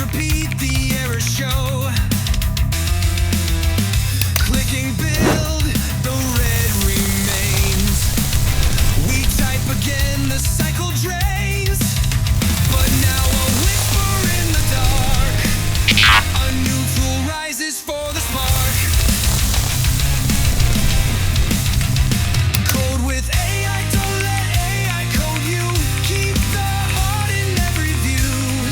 repeat, the errors show. Clicking build, the red remains. We type again, the cycle drains. But now a whisper in the dark. A new tool rises for the spark. Code with AI, don't let AI code you. Keep the heart in every view.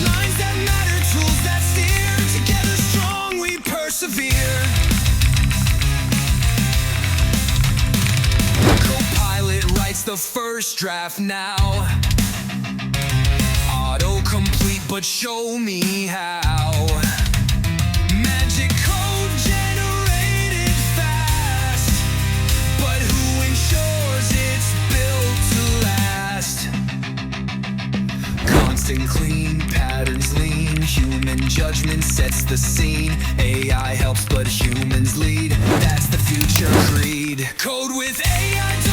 Lines that matter, tools that steer. Together strong we persevere. Copilot writes the first draft now. Autocomplete, but show me how. Magic code generated fast, but who ensures it's built to last? Constant clean, patterns lean. Human judgment sets the scene. AI helps, but humans lead. That's the future creed. Code with AI.